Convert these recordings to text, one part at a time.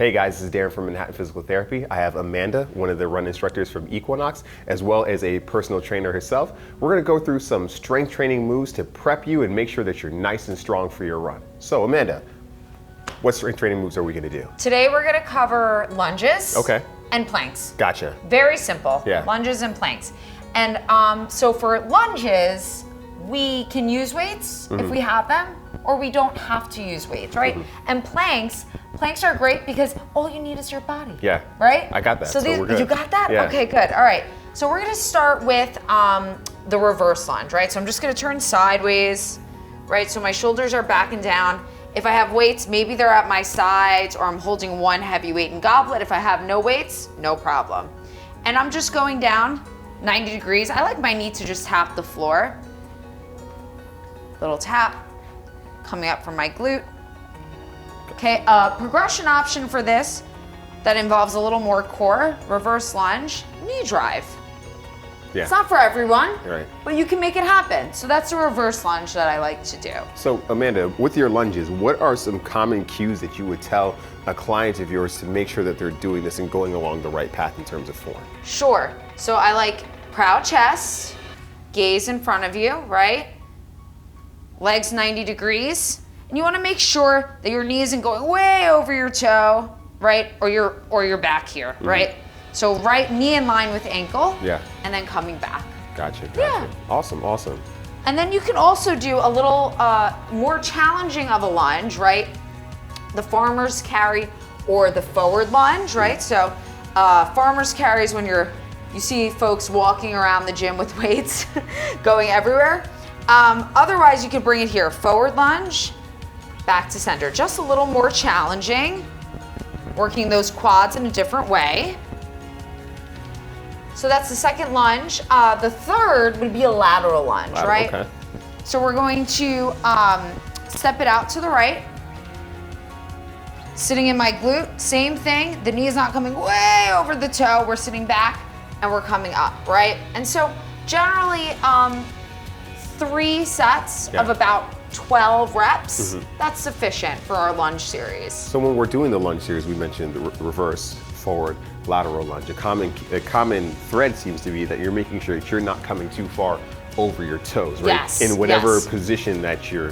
Hey guys, this is Darren from Manhattan Physical Therapy. I have Amanda, one of the run instructors from Equinox, as well as a personal trainer herself. We're gonna go through some strength training moves to prep you and make sure that you're nice and strong for your run. So Amanda, what strength training moves are we gonna do? Today we're gonna cover lunges and planks. Gotcha. Very simple, Yeah. lunges and planks. And so for lunges, we can use weights if we have them, or we don't have to use weights, right? And planks are great because all you need is your body. Yeah. Right? I got that. So we're good. You got that? Yeah. Okay, good. All right. So we're gonna start with the reverse lunge, right? So I'm just gonna turn sideways, right? So my shoulders are back and down. If I have weights, maybe they're at my sides, or I'm holding one heavy weight in goblet. If I have no weights, no problem. And I'm just going down 90 degrees. I like my knee to just tap the floor. Little tap, coming up from my glute. Okay, progression option for this that involves a little more core, reverse lunge, knee drive. Yeah. It's not for everyone, Right. but you can make it happen. So that's a reverse lunge that I like to do. So Amanda, with your lunges, what are some common cues that you would tell a client of yours to make sure that they're doing this and going along the right path in terms of form? Sure, so I like proud chest, gaze in front of you, right? Legs 90 degrees. And you want to make sure that your knee isn't going way over your toe, right? Or your back here, right? So right knee in line with ankle. Yeah. And then coming back. Gotcha. Yeah. Awesome. And then you can also do a little more challenging of a lunge, right? The farmer's carry or the forward lunge, right? So farmer's carry is when you see folks walking around the gym with weights going everywhere. Otherwise, you could bring it here, forward lunge, back to center. Just a little more challenging, working those quads in a different way. So that's the second lunge. The third would be a lateral lunge, right? Okay. So we're going to step it out to the right. Sitting in my glute, same thing. The knee is not coming way over the toe. We're sitting back and we're coming up, right? And so generally, 3 sets of about 12 reps, that's sufficient for our lunge series. So when we're doing the lunge series, we mentioned the reverse, forward, lateral lunge. A common thread seems to be that you're making sure that you're not coming too far over your toes, right? Yes. In whatever position that you're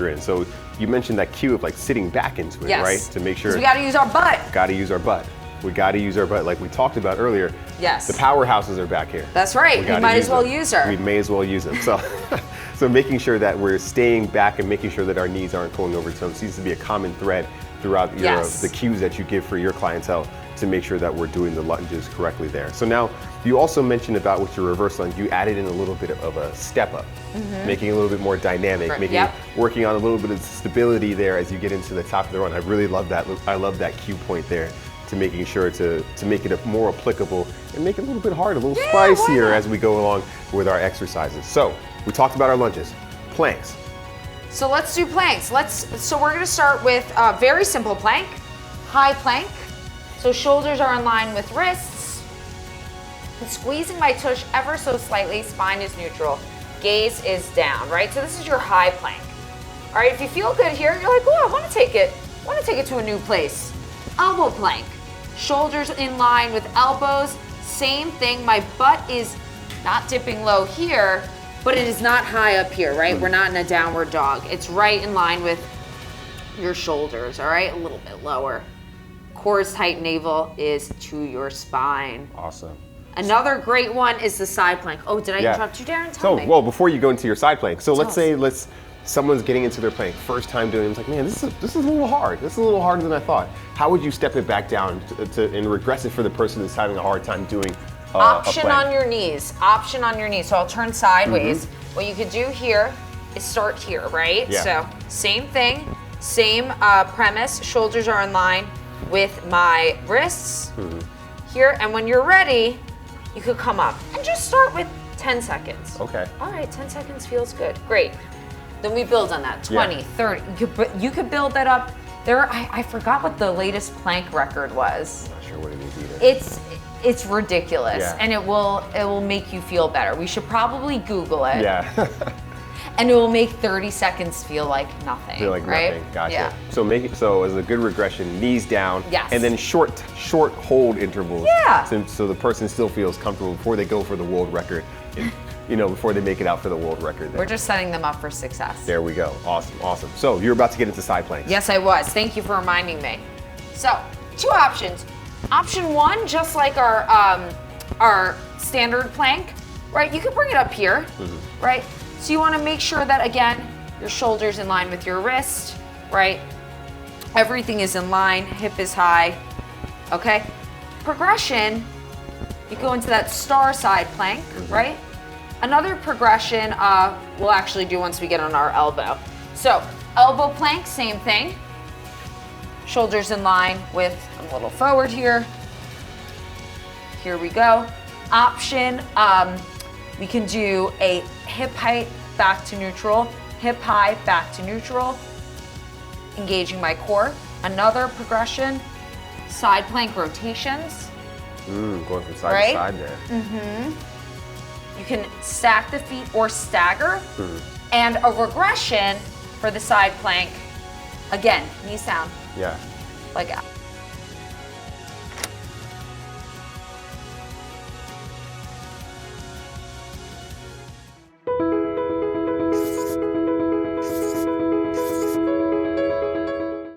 in. So you mentioned that cue of like sitting back into it, right? To make sure. 'Cause we got to use our butt. We got to use our butt, like we talked about earlier. Yes. The powerhouses are back here. That's right. We might as well use her. We may as well use them. So making sure that we're staying back and making sure that our knees aren't going over toes seems to be a common thread throughout the cues that you give for your clientele to make sure that we're doing the lunges correctly there. So now, you also mentioned about with your reverse lunge, you added in a little bit of a step up, making it a little bit more dynamic, working on a little bit of stability there as you get into the top of the run. I really love that. I love that cue point there, to making sure to make it more applicable and make it a little bit harder, a little spicier as we go along with our exercises. So we talked about our lunges, planks. So let's do planks. So we're gonna start with a very simple plank, high plank. So shoulders are in line with wrists. And squeezing my tush ever so slightly, spine is neutral, gaze is down, right? So this is your high plank. All right, if you feel good here, you're like, oh, I wanna take it to a new place. Elbow plank. Shoulders in line with elbows, same thing. My butt is not dipping low here, but it is not high up here, right? We're not in a downward dog. It's right in line with your shoulders, all right? A little bit lower. Core is tight, navel is to your spine. Awesome. Another great one is the side plank. Oh, did I interrupt you, Darren? Tell me. Well, before you go into your side plank, so let's say someone's getting into their plank, first time doing it, it's like, man, this is a little hard. This is a little harder than I thought. How would you step it back down and regress it for the person that's having a hard time doing Option on your knees. Option on your knees. So I'll turn sideways. What you could do here is start here, right? Yeah. So same thing, same premise. Shoulders are in line with my wrists here. And when you're ready, you could come up and just start with 10 seconds. Okay. All right, 10 seconds feels good. Great. Then we build on that, 20, 30. You could build that up. I forgot what the latest plank record was. I'm not sure what it is either. It's ridiculous, and it will make you feel better. We should probably Google it. Yeah. and it will make 30 seconds feel like nothing. Feel like right? nothing. Gotcha. Yeah. So as a good regression, knees down, Yes. and then short hold intervals. Yeah. So the person still feels comfortable before they go for the world record. Before they make it out for the world record. We're just setting them up for success. There we go. Awesome. So you're about to get into side planks. Yes, I was. Thank you for reminding me. So 2 options. Option 1, just like our standard plank, right? You can bring it up here, right? So you want to make sure that, again, your shoulder's in line with your wrist, right? Everything is in line, hip is high, okay? Progression, you go into that star side plank, right? Another progression we'll actually do once we get on our elbow. So elbow plank, same thing. Shoulders in line with a little forward here. Here we go. Option, we can do a hip height back to neutral, hip high back to neutral, engaging my core. Another progression, side plank rotations. Going from side to side there. You can stack the feet or stagger. And a regression for the side plank, again, knees down. Yeah. Like